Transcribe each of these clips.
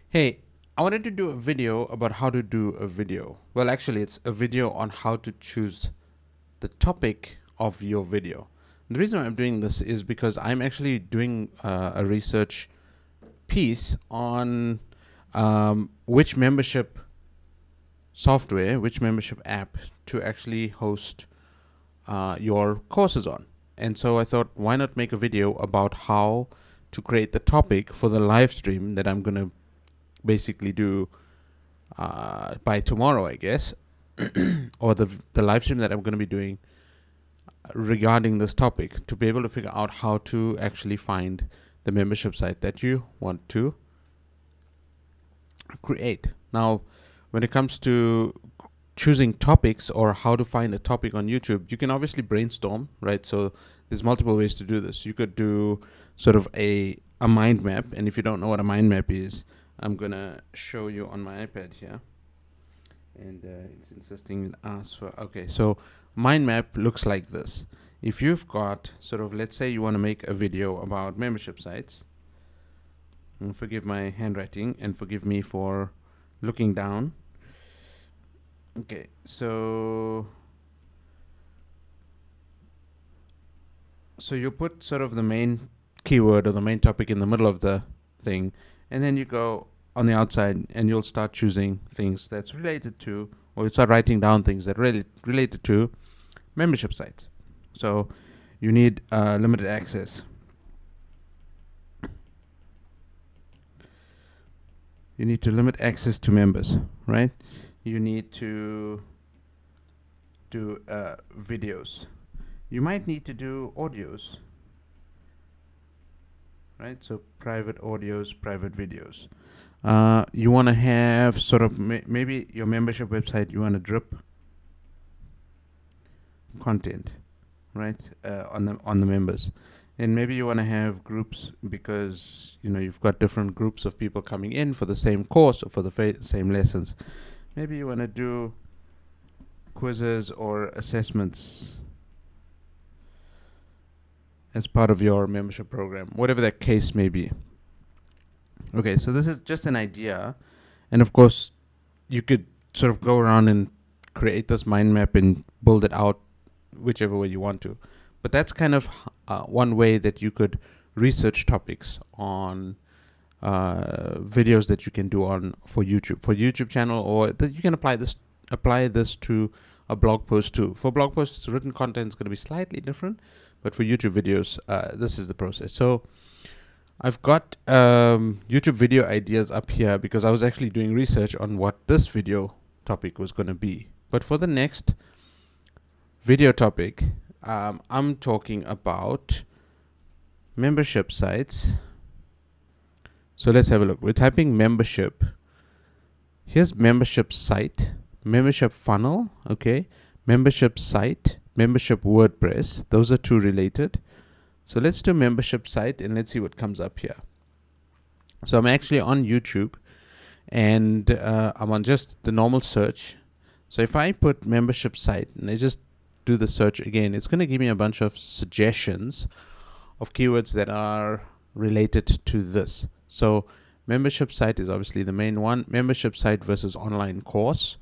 Hey, I wanted to do a video about how to do a video. Well, actually, it's a video on how to choose the topic of your video. The reason why I'm doing this is because I'm actually doing a research piece on which membership software, which membership app to actually host your courses on. And so I thought, why not make a video about how to create the topic for the live stream that I'm going to basically do by tomorrow, I guess, or the live stream that I'm going to be doing regarding this topic, to be able to figure out how to actually find the membership site that you want to create. Now, when it comes to choosing topics or how to find a topic on YouTube, you can obviously brainstorm, right? So there's multiple ways to do this. You could do sort of a mind map, and if you don't know what a mind map is, I'm gonna show you on my iPad here, and it's insisting it asks for. Okay, so mind map looks like this. If you've got sort of, let's say you want to make a video about membership sites, and forgive my handwriting and forgive me for looking down. Okay, so you put sort of the main keyword or the main topic in the middle of the thing, and then you go on the outside and you'll start choosing things that's related to, or you start writing down things that are related to membership sites. So you need limited access. You need to limit access to members, right? You need to do videos. You might need to do audios, right? So private audios, private videos. You want to have sort of maybe your membership website, you want to drip content, right, on the members. And maybe you want to have groups because you've got different groups of people coming in for the same course or for the same lessons. Maybe you want to do quizzes or assessments as part of your membership program, whatever that case may be. Okay, so this is just an idea, and of course you could sort of go around and create this mind map and build it out whichever way you want to. But that's kind of one way that you could research topics on videos that you can do for YouTube channel, or you can apply this to a blog post too. For blog posts, written content is going to be slightly different, but for YouTube videos, this is the process. So I've got YouTube video ideas up here because I was actually doing research on what this video topic was going to be. But for the next video topic, I'm talking about membership sites. So let's have a look. We're typing membership. Here's membership site, membership funnel, okay, membership site, membership WordPress. Those are two related. So let's do membership site and let's see what comes up here. So I'm actually on YouTube, and I'm on just the normal search. So if I put membership site and I just do the search again, it's going to give me a bunch of suggestions of keywords that are related to this. So membership site is obviously the main one. Membership site versus online course,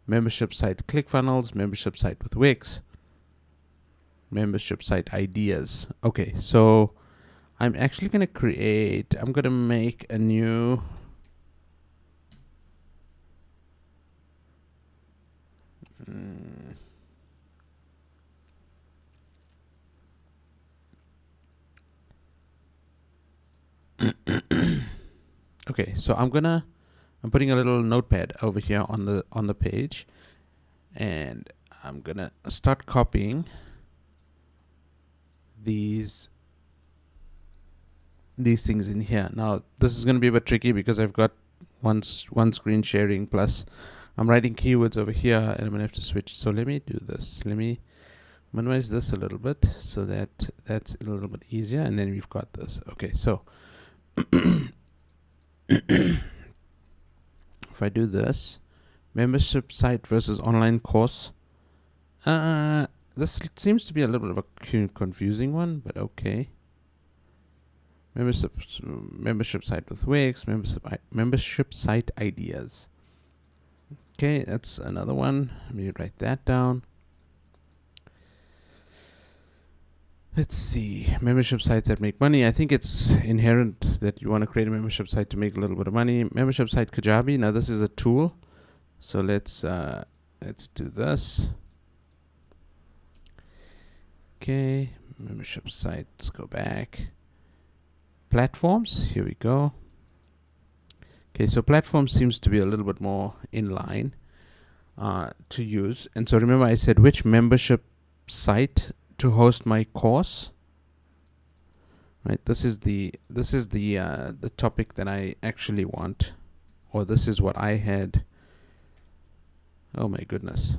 membership site ClickFunnels, membership site with Wix, membership site ideas. Okay, so I'm actually going to make a new okay, so I'm putting a little notepad over here on the page, and I'm gonna start copying these things in here. Now this is going to be a bit tricky because I've got one screen sharing, plus I'm writing keywords over here, and I'm going to have to switch. So let me do this. Let me minimize this a little bit so that that's a little bit easier, and then we've got this. Okay, so if I do this, membership site versus online course, this seems to be a little bit of a confusing one, but okay. membership site with Wix, membership site ideas. Okay, that's another one. Let me write that down. Let's see, membership sites that make money. I think it's inherent that you want to create a membership site to make a little bit of money. Membership site Kajabi. Now this is a tool, so let's do this. Okay, membership site. Let's go back. Platforms. Here we go. Okay, so platform seems to be a little bit more in line to use. And so remember, I said which membership site to host my course. Right, this is the topic that I actually want, or this is what I had. Oh my goodness,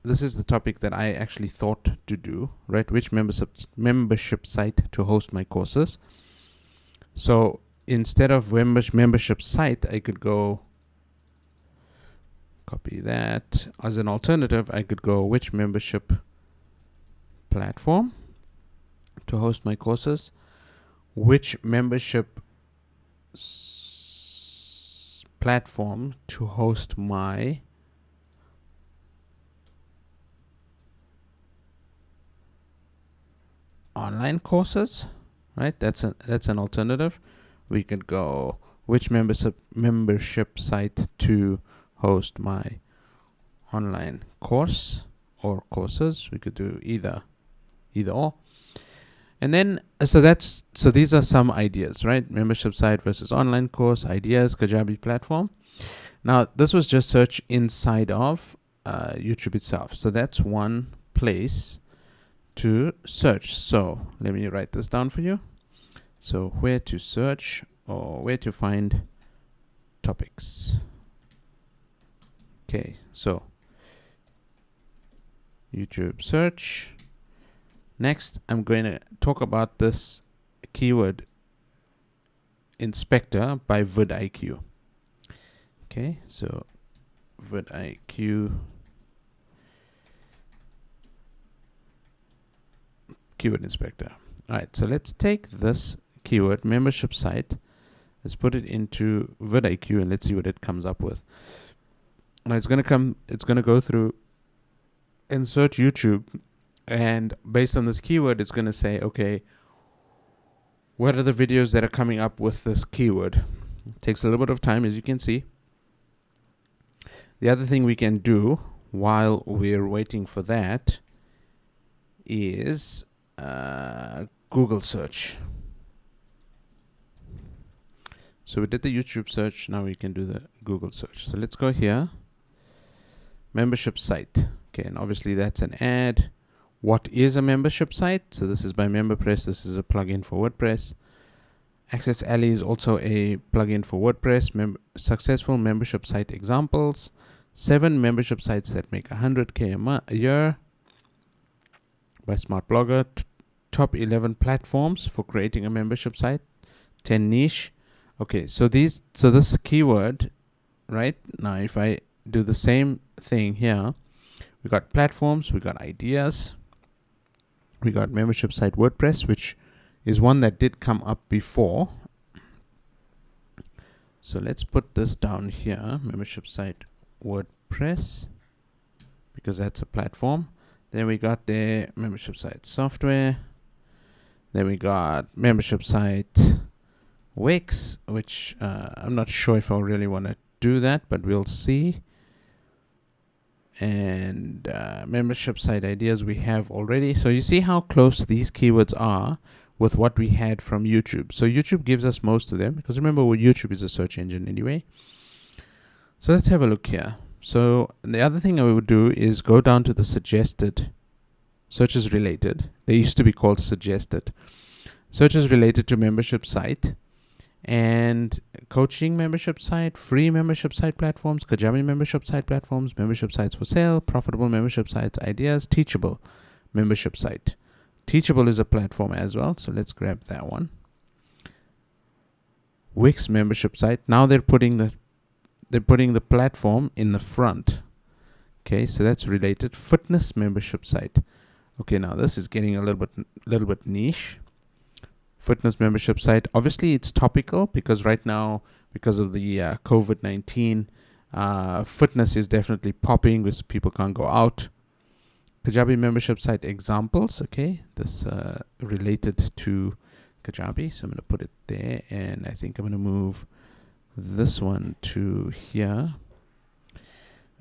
this is the topic that I actually thought to do. Right, which membership site to host my courses. So instead of membership site, I could go copy that. As an alternative, I could go which membership platform to host my courses, which membership platform to host my online courses. Right, that's an alternative. We could go which membership site to host my online course or courses. We could do either or. And then so these are some ideas, right? Membership site versus online course ideas, Kajabi platform. Now this was just search inside of YouTube itself, so that's one place to search. So let me write this down for you. So where to search, or where to find topics. Okay, so YouTube search. Next, I'm going to talk about this keyword inspector by vidIQ. Okay, so vidIQ keyword inspector. All right, so let's take this keyword membership site, let's put it into vidIQ, and let's see what it comes up with. Now it's going to go through and search YouTube, and based on this keyword, it's going to say, okay, what are the videos that are coming up with this keyword? It takes a little bit of time, as you can see. The other thing we can do while we're waiting for that is Google search. So we did the YouTube search, now we can do the Google search. So let's go here, membership site. Okay, and obviously that's an ad. What is a membership site? So this is by MemberPress. This is a plugin for WordPress. Access Alley is also a plugin for WordPress. Successful membership site examples. 7 membership sites that make 100K a year by Smart Blogger. Top 11 platforms for creating a membership site. 10 niche. Okay, so this keyword, right? Now if I do the same thing here, we got platforms, we got ideas, we got membership site WordPress, which is one that did come up before. So let's put this down here, membership site WordPress, because that's a platform. Then we got the membership site software. Then we got membership site Wix, which I'm not sure if I really want to do that, but we'll see. And membership site ideas we have already. So you see how close these keywords are with what we had from YouTube. So YouTube gives us most of them, because remember, YouTube is a search engine anyway. So let's have a look here. So the other thing I would do is go down to the suggested searches related. They used to be called suggested searches related to membership site, and coaching membership site, free membership site platforms, Kajabi membership site platforms, membership sites for sale, profitable membership sites ideas, Teachable membership site. Teachable is a platform as well, so let's grab that one. Wix membership site. Now they're putting the platform in the front. Okay, so that's related. Fitness membership site. Okay, now this is getting a little bit niche. Fitness membership site. Obviously, it's topical because right now, because of the COVID-19, fitness is definitely popping because people can't go out. Kajabi membership site examples. Okay, this related to Kajabi, so I'm going to put it there, and I think I'm going to move this one to here.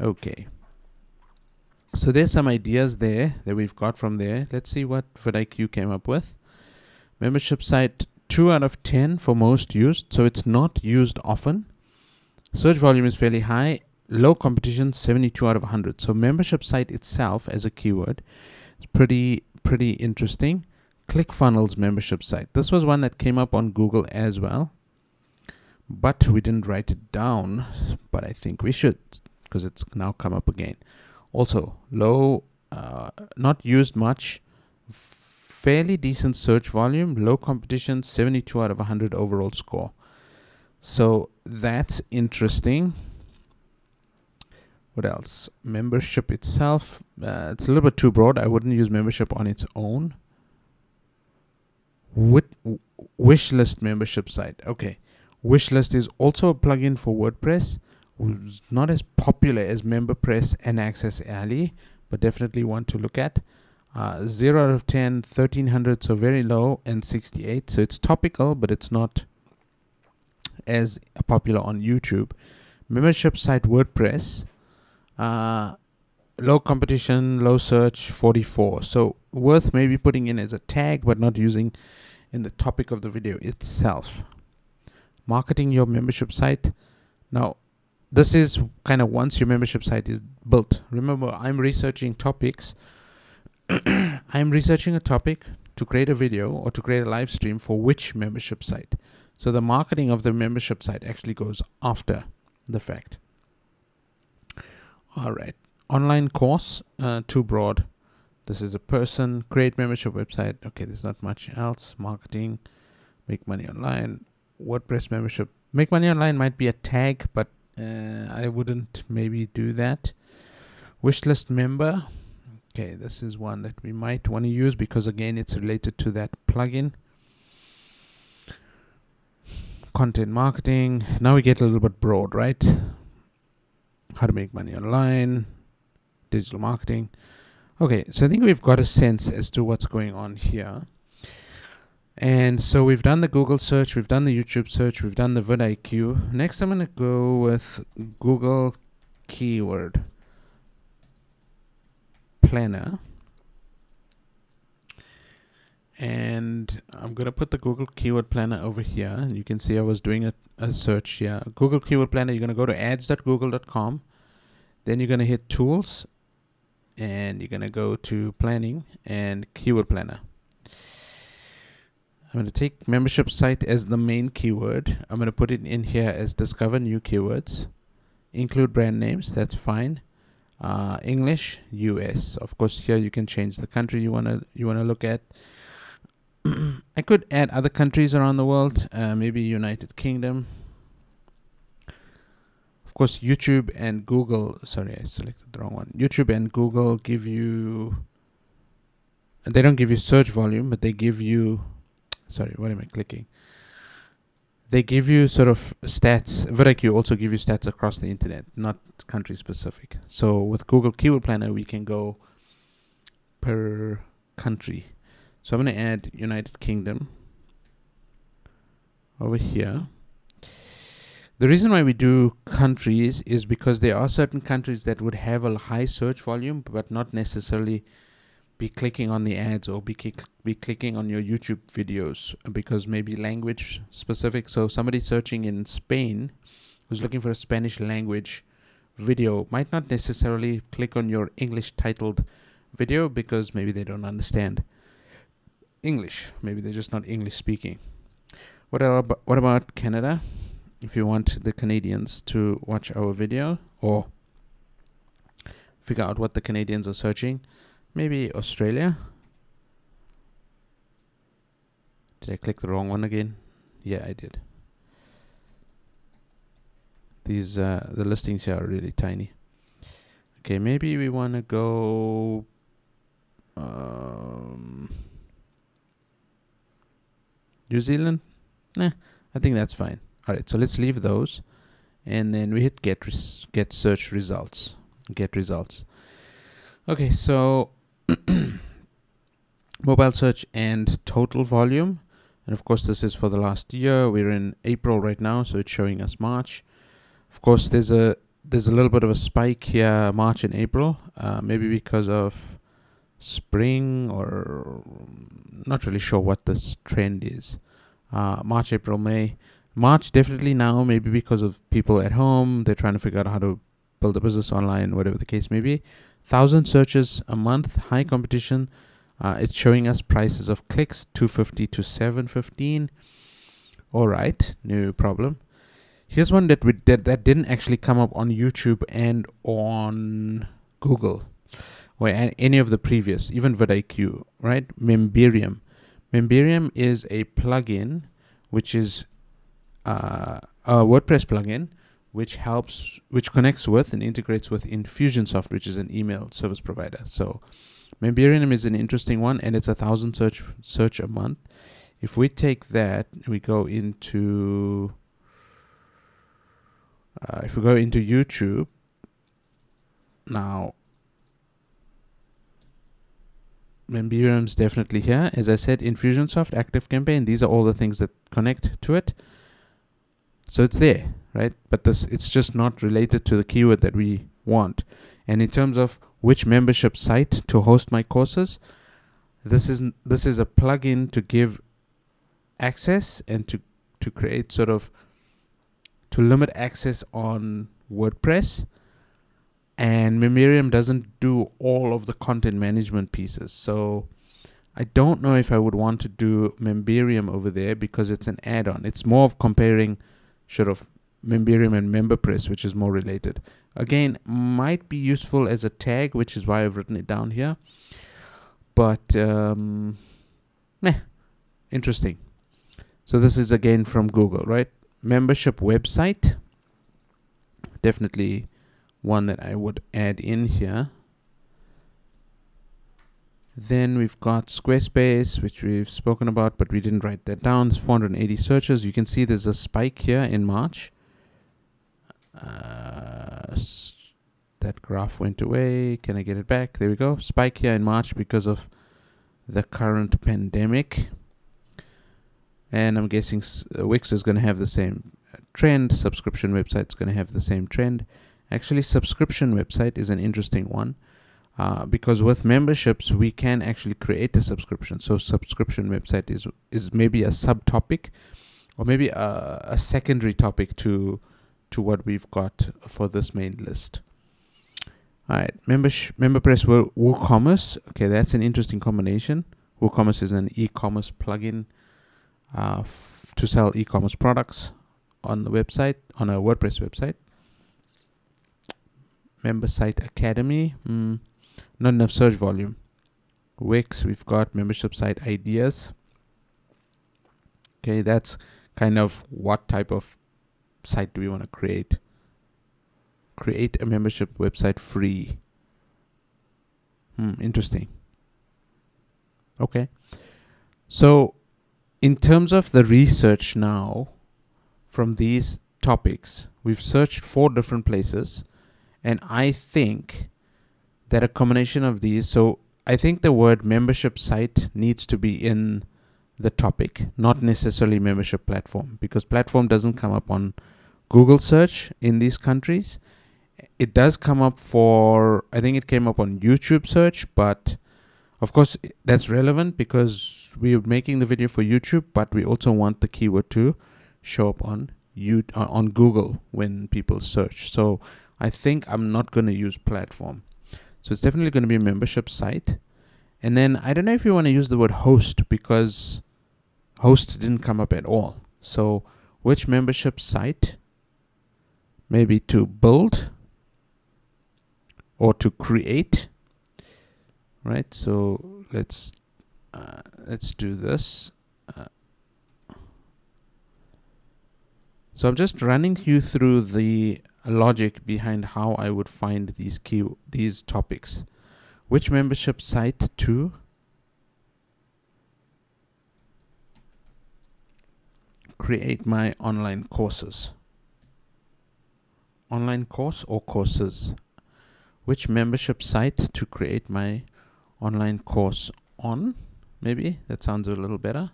Okay, so there's some ideas there that we've got from there. Let's see what vidIQ came up with. Membership site 2 out of 10 for most used, so it's not used often. Search volume is fairly high. Low competition, 72 out of 100. So membership site itself as a keyword is pretty interesting. ClickFunnels membership site. This was one that came up on Google as well, but we didn't write it down, but I think we should because it's now come up again. Also low, not used much, fairly decent search volume, low competition, 72 out of 100 overall score. So that's interesting. What else? Membership itself, it's a little bit too broad. I wouldn't use membership on its own. Wishlist membership site. Okay, Wishlist is also a plugin for WordPress. It's not as popular as MemberPress and Access Alley, but definitely one to look at. 0 out of 10, 1300, so very low, and 68. So it's topical, but it's not as popular on YouTube. Membership site WordPress. Low competition, low search, 44. So worth maybe putting in as a tag, but not using in the topic of the video itself. Marketing your membership site. Now, this is kind of once your membership site is built. Remember, I'm researching topics. I'm researching a topic to create a video or to create a live stream for which membership site. So the marketing of the membership site actually goes after the fact. All right, online course, too broad. This is a person, create membership website. Okay, there's not much else. Marketing, make money online, WordPress membership. Make money online might be a tag, but I wouldn't maybe do that. Wishlist member. Okay, this is one that we might want to use because again, it's related to that plugin. Content marketing. Now we get a little bit broad, right? How to make money online, digital marketing. Okay, so I think we've got a sense as to what's going on here. And so we've done the Google search, we've done the YouTube search, we've done the vidIQ. Next, I'm going to go with Google Keyword Planner. And I'm going to put the Google Keyword Planner over here. You can see I was doing a search here. Google Keyword Planner, you're going to go to ads.google.com. Then you're going to hit Tools. And you're going to go to Planning and Keyword Planner. I'm going to take membership site as the main keyword. I'm going to put it in here as discover new keywords. Include brand names. That's fine. English, US. Of course, here you can change the country you wanna look at. I could add other countries around the world, maybe United Kingdom. Of course, YouTube and Google, sorry, I selected the wrong one. YouTube and Google give you, and they don't give you search volume, but they give you, sorry, what am I clicking? They give you sort of stats. vidIQ also give you stats across the internet, not country specific. So with Google Keyword Planner, we can go per country. So I'm going to add United Kingdom over here. The reason why we do countries is because there are certain countries that would have a high search volume, but not necessarily be clicking on the ads or be clicking on your YouTube videos because maybe language specific. So somebody searching in Spain who's looking for a Spanish language video might not necessarily click on your English titled video because maybe they don't understand English. Maybe they're just not English speaking. What about Canada? If you want the Canadians to watch our video or figure out what the Canadians are searching, maybe Australia. Did I click the wrong one again? Yeah, I did. These the listings here are really tiny. Okay, maybe we want to go New Zealand? Nah, I think that's fine. All right, so let's leave those, and then we hit get search results. Get results. Okay, so mobile search and total volume, and of course this is for the last year. We're in April right now, so it's showing us March. Of course, there's a little bit of a spike here, March and April, maybe because of spring, or not really sure what this trend is. March, April, May. March definitely now, maybe because of people at home, they're trying to figure out how to build a business online, whatever the case may be. 1,000 searches a month, high competition. It's showing us prices of clicks, $2.50 to $7.15. All right, no problem. Here's one that that didn't actually come up on YouTube and on Google, or any of the previous, even vidIQ, right? Memberium. Memberium is a plugin, which is a WordPress plugin, which connects with and integrates with Infusionsoft, which is an email service provider. So Memberium is an interesting one, and it's 1,000 search a month. If we take that, we go into if we go into YouTube now, Memberium's definitely here. As I said, Infusionsoft, ActiveCampaign, these are all the things that connect to it. So it's there, right? But it's just not related to the keyword that we want. And in terms of which membership site to host my courses, this is a plugin to give access and to create sort of to limit access on WordPress. And Memberium doesn't do all of the content management pieces. So I don't know if I would want to do Memberium over there, because it's an add-on. It's more of comparing sort of Memberium and MemberPress, which is more related. Again, might be useful as a tag, which is why I've written it down here. But interesting. So this is again from Google, right? Membership website, definitely one that I would add in here. Then we've got Squarespace, which we've spoken about, but we didn't write that down. It's 480 searches. You can see there's a spike here in March. That graph went away. Can I get it back? There we go. Spike here in March because of the current pandemic. And I'm guessing Wix is going to have the same trend. Subscription website's going to have the same trend. Actually, subscription website is an interesting one, because with memberships, we can actually create a subscription. So subscription website is maybe a subtopic, or maybe a secondary topic to what we've got for this main list. All right, MemberPress WooCommerce. Okay, that's an interesting combination. WooCommerce is an e-commerce plugin to sell e-commerce products on the website, on a WordPress website. Member Site Academy, not enough search volume. Wix, we've got membership site ideas. Okay, that's kind of what type of site do we want to create. Create a membership website free. Interesting. Okay. So in terms of the research now from these topics, we've searched 4 different places. And I think that a combination of these, so I think the word membership site needs to be in the topic, not necessarily membership platform, because platform doesn't come up on Google search in these countries. It does come up I think it came up on YouTube search, but of course that's relevant because we're making the video for YouTube, but we also want the keyword to show up on Google when people search. So I think I'm not going to use platform. So it's definitely going to be a membership site. And then I don't know if you want to use the word host, because host didn't come up at all. So which membership site? Maybe to build or to create, right? So let's do this. So I'm just running you through the logic behind how I would find these topics. Which membership site to create my online courses. Online course or courses? Which membership site to create my online course on? Maybe that sounds a little better.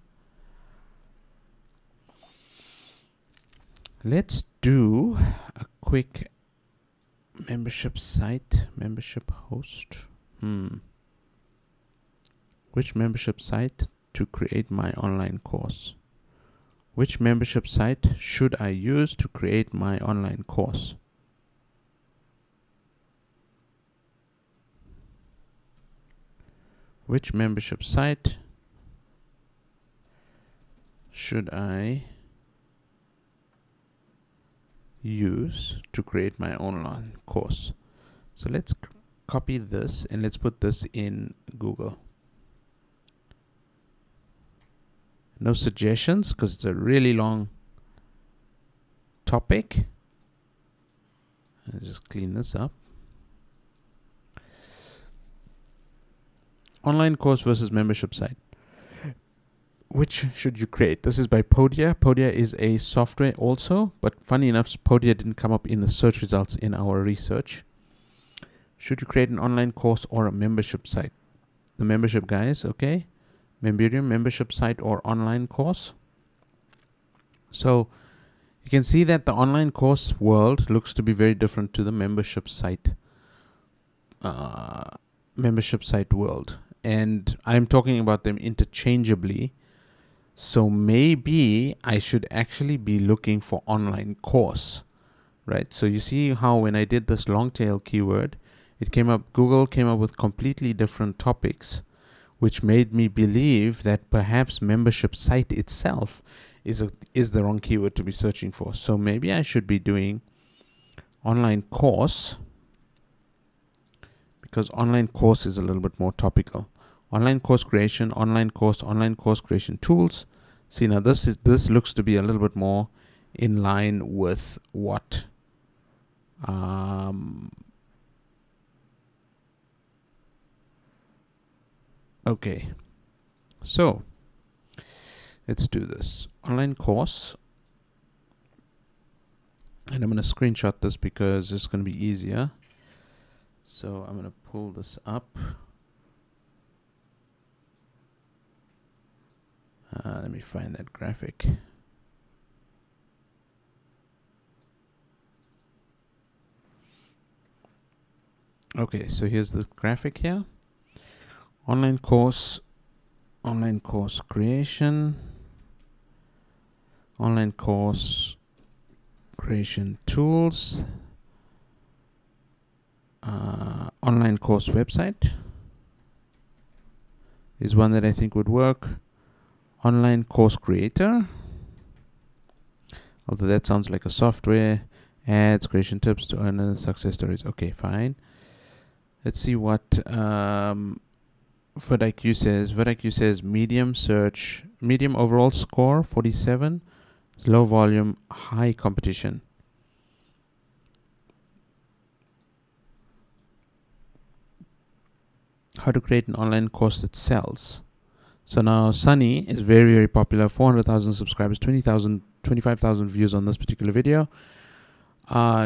Let's do a quick membership site, membership host. Which membership site to create my online course? Which membership site should I use to create my online course? Which membership site should I use to create my online course? So let's copy this and let's put this in Google. No suggestions because it's a really long topic. I'll just clean this up. Online course versus membership site. Which should you create? This is by Podia. Podia is a software also, but funny enough, Podia didn't come up in the search results in our research. Should you create an online course or a membership site? The membership guys, okay. Memberium, membership site or online course. So you can see that the online course world looks to be very different to the membership site world. And I'm talking about them interchangeably. So maybe I should actually be looking for online course, right? So you see how when I did this long tail keyword, it came up, Google came up with completely different topics, which made me believe that perhaps membership site itself is the wrong keyword to be searching for. So maybe I should be doing online course, because online course is a little bit more topical. Online course creation, online course creation tools. See, now this looks to be a little bit more in line with what okay, so let's do this. Online course, and I'm going to screenshot this because it's going to be easier. So I'm going to pull this up. Let me find that graphic. Okay, so here's the graphic here. Online course creation, online course creation tools, online course website is one that I think would work. Online course creator, although that sounds like a software. Ads, creation tips to earn success stories. Okay, fine. Let's see what VidIQ says. VidIQ says medium search, medium overall score 47, low volume, high competition. How to create an online course that sells. So now Sunny is very, very popular. 400,000 subscribers, 25,000 views on this particular video.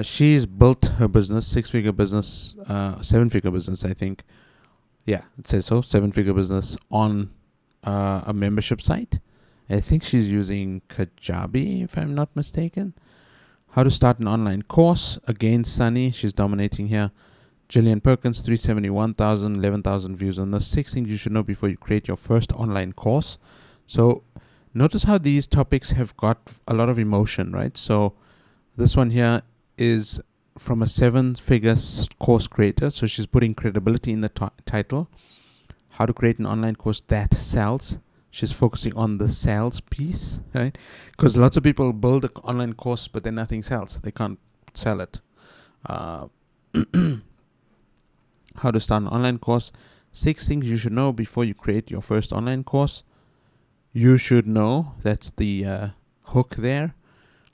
She's built her business, 6-figure business, 7-figure business, I think. Yeah, it says so, 7-figure business on a membership site. I think she's using Kajabi, if I'm not mistaken. How to start an online course. Again, Sunny, she's dominating here. Jillian Perkins, 371,000, 11,000 views on the 6 things you should know before you create your first online course. So notice how these topics have got a lot of emotion, right? So this one here is from a 7-figure course creator. So she's putting credibility in the title. How to create an online course that sells. She's focusing on the sales piece, right? Because lots of people build an online course, but then nothing sells. They can't sell it. How to start an online course. 6 things you should know before you create your first online course. You should know. That's the hook there.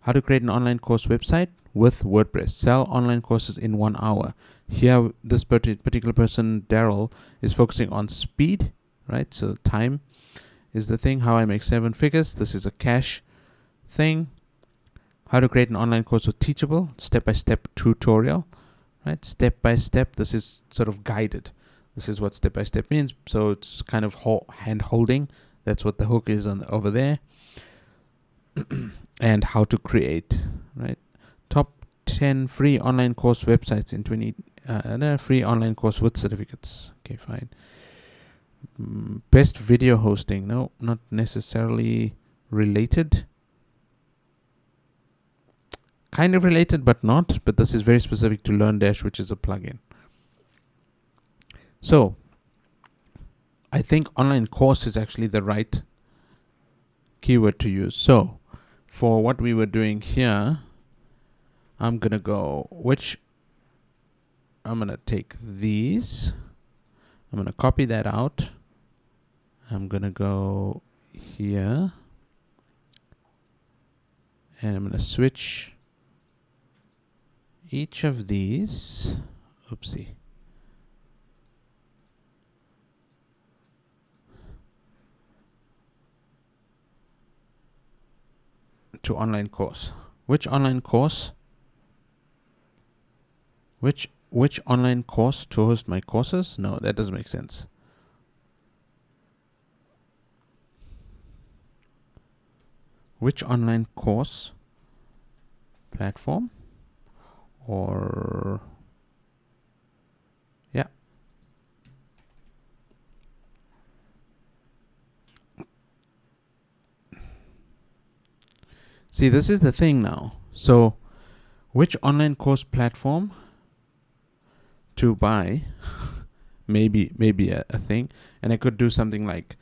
How to create an online course website with WordPress. Sell online courses in 1 hour. Here, this particular person, Daryl, is focusing on speed, right? So time is the thing. How I make 7 figures. This is a cash thing. How to create an online course with Teachable, step-by-step tutorial, right? Step-by-step, this is sort of guided. This is what step-by-step means. So it's kind of hand-holding. That's what the hook is over there. And how to create, right? Top 10 free online course websites in 20, free online course with certificates. Okay, fine. Best video hosting. No, not necessarily related. Kind of related, but not. But this is very specific to LearnDash, which is a plugin. So I think online course is actually the right keyword to use. So for what we were doing here, I'm going to go, I'm going to take these. I'm going to copy that out. I'm going to go here. And I'm going to switch each of these. Oopsie. To online course. Which online course? Which online course to host my courses? No, that doesn't make sense. Which online course platform? Or yeah. See, this is the thing now. So which online course platform to buy? maybe a thing. And I could do something like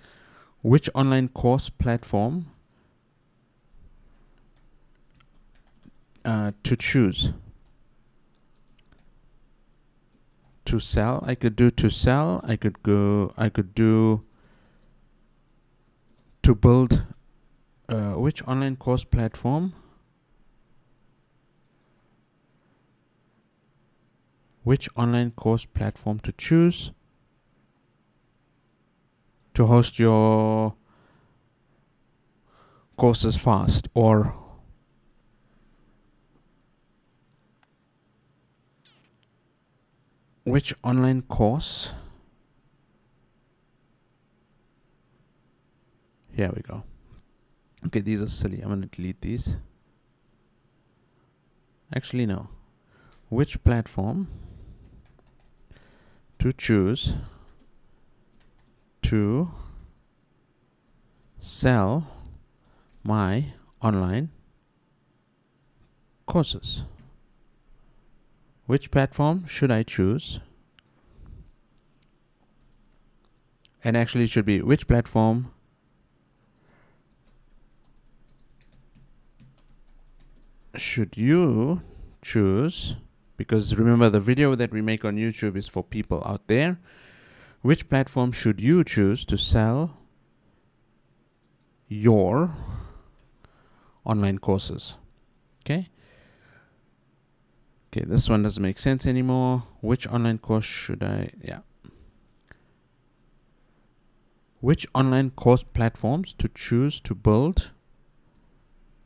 which online course platform to choose. To sell, I could do to sell. I could do to build. Which online course platform? Which online course platform to choose to host your courses fast, or which online course? Here we go. Okay, these are silly. I'm going to delete these. Actually, no. Which platform to choose to sell my online courses? Which platform should I choose? And actually it should be which platform should you choose? Because remember, the video that we make on YouTube is for people out there. Which platform should you choose to sell your online courses? Okay. Okay, this one doesn't make sense anymore. Which online course should I? Yeah. Which online course platforms to choose to build?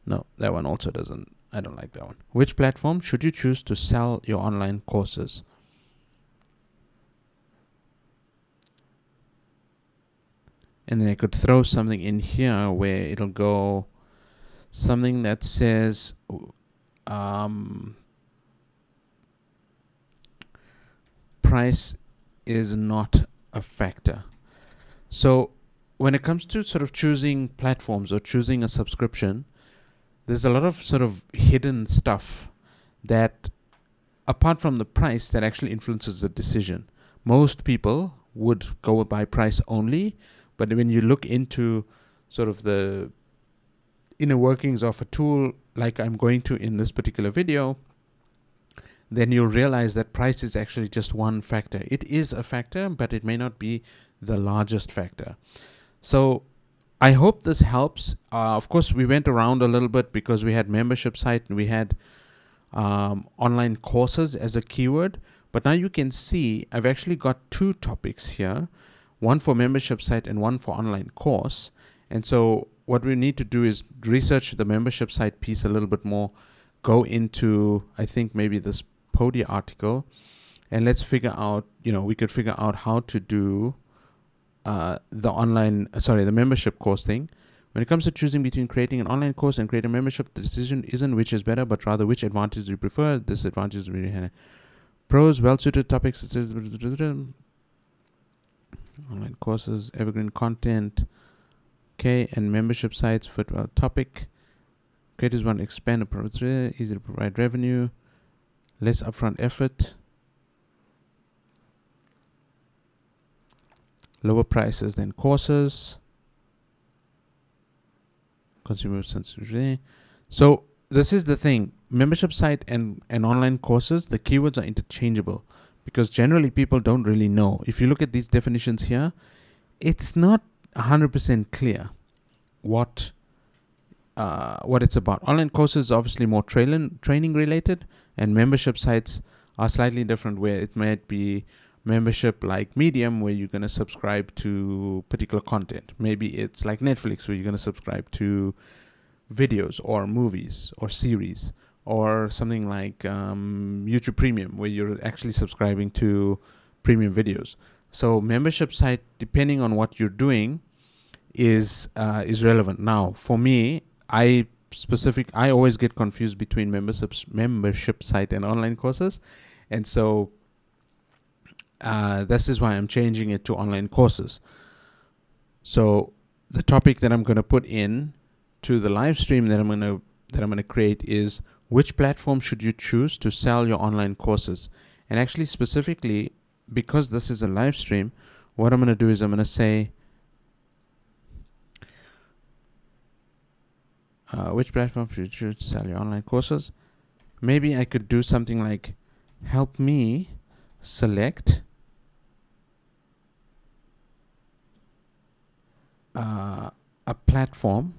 No, that one also doesn't. I don't like that one. Which platform should you choose to sell your online courses? And then I could throw something in here where it'll go something that says price is not a factor. So when it comes to sort of choosing platforms or choosing a subscription, there's a lot of sort of hidden stuff that, apart from the price, that actually influences the decision. Most people would go by price only, but when you look into sort of the inner workings of a tool like I'm going to in this particular video, then you'll realize that price is actually just one factor. It is a factor, but it may not be the largest factor. So I hope this helps. Of course, we went around a little bit because we had membership site and we had online courses as a keyword. But now you can see I've actually got two topics here, one for membership site and one for online course. And so what we need to do is research the membership site piece a little bit more, go into, I think, maybe this Podia article, and let's figure out, we could figure out how to do the membership course thing. When it comes to choosing between creating an online course and creating a membership, the decision isn't which is better, but rather which advantage do you prefer. Disadvantages really pros, well-suited topics, online courses, evergreen content, okay, and membership sites fit well topic. Creators want to expand a product, easy to provide revenue, less upfront effort, lower prices than courses, consumer sensitivity. So this is the thing, membership site and online courses, the keywords are interchangeable because generally people don't really know. If you look at these definitions here, it's not 100% clear what it's about. Online courses is obviously more training related, and membership sites are slightly different, where it might be membership like Medium, where you're going to subscribe to particular content. Maybe it's like Netflix, where you're going to subscribe to videos or movies or series, or something like YouTube Premium, where you're actually subscribing to premium videos. So membership site, depending on what you're doing, is relevant. Now, for me, I always get confused between membership site and online courses, and so this is why I'm changing it to online courses. So the topic that I'm going to put in to the live stream that I'm going to create is, which platform should you choose to sell your online courses? And actually, specifically, because this is a live stream, what I'm going to do is I'm going to say, which platform should you choose to sell your online courses? Maybe I could do something like, help me select a platform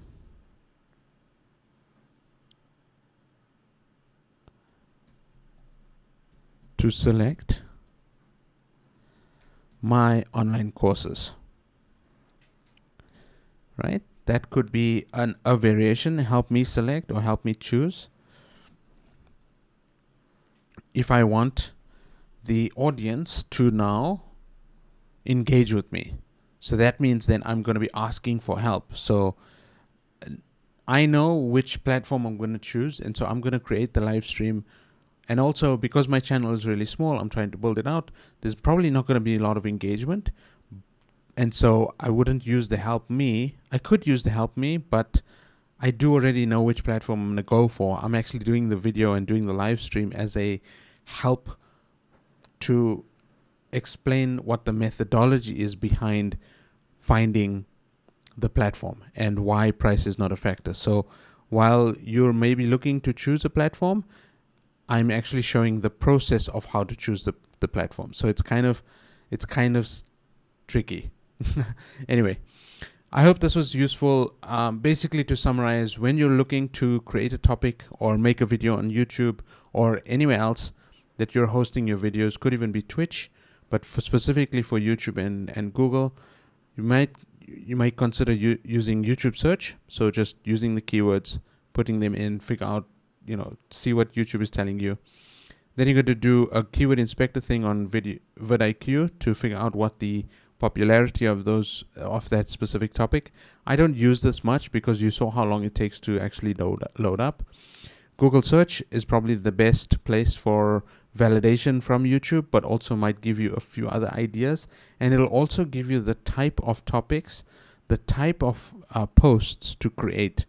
to select my online courses, right? That could be a variation, help me select or help me choose. If I want the audience to now engage with me, so that means then I'm going to be asking for help. So I know which platform I'm going to choose, and so I'm going to create the live stream. And also, because my channel is really small, I'm trying to build it out, there's probably not going to be a lot of engagement. And so I wouldn't use the help me. I could use the help me, but I do already know which platform I'm going to go for. I'm actually doing the video and doing the live stream as a help to explain what the methodology is behind finding the platform and why price is not a factor. So while you're maybe looking to choose a platform, I'm actually showing the process of how to choose the platform. So it's kind of tricky. Anyway, I hope this was useful. Basically, to summarize, when you're looking to create a topic or make a video on YouTube or anywhere else that you're hosting your videos, could even be Twitch, but specifically for YouTube and Google, you might consider using YouTube search. So just using the keywords, putting them in, figure out, see what YouTube is telling you. Then you're going to do a keyword inspector thing on vidIQ to figure out what the popularity of that specific topic. I don't use this much because you saw how long it takes to actually load up. Google search is probably the best place for validation from YouTube, but also might give you a few other ideas, and it'll also give you the type of topics, the type of posts to create.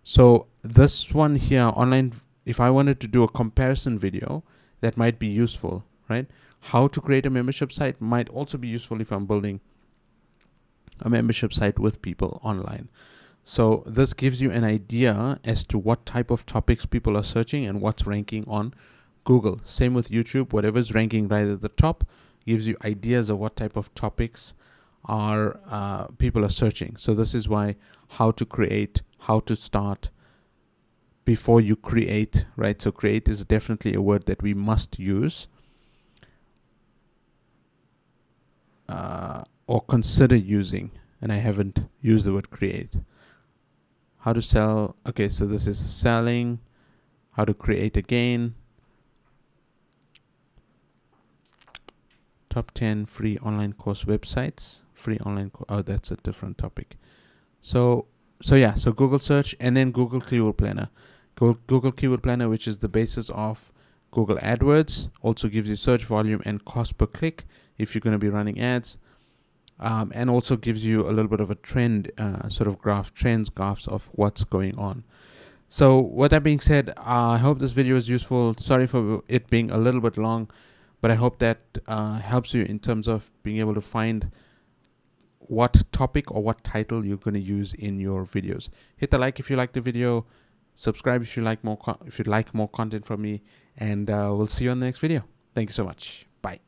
So this one here, online, if I wanted to do a comparison video, that might be useful, right? How to create a membership site might also be useful if I'm building a membership site with people online. So this gives you an idea as to what type of topics people are searching and what's ranking on Google. Same with YouTube, whatever's ranking right at the top gives you ideas of what type of topics are people are searching. So this is why how to create, how to start before you create, right? So create is definitely a word that we must use or consider using, and I haven't used the word create. how to sell. Okay, so this is selling, how to create a gain, top 10 free online course websites, free online oh, that's a different topic. So yeah, so Google search, and then Google Keyword Planner. Google Keyword Planner, which is the basis of Google AdWords, also gives you search volume and cost per click if you're going to be running ads, and also gives you a little bit of a trend sort of graphs of what's going on. So with that being said, I hope this video is useful. Sorry for it being a little bit long, but I hope that helps you in terms of being able to find what topic or what title you're going to use in your videos. Hit the like if you like the video, subscribe if you like more content from me, and we'll see you on the next video. Thank you so much. Bye.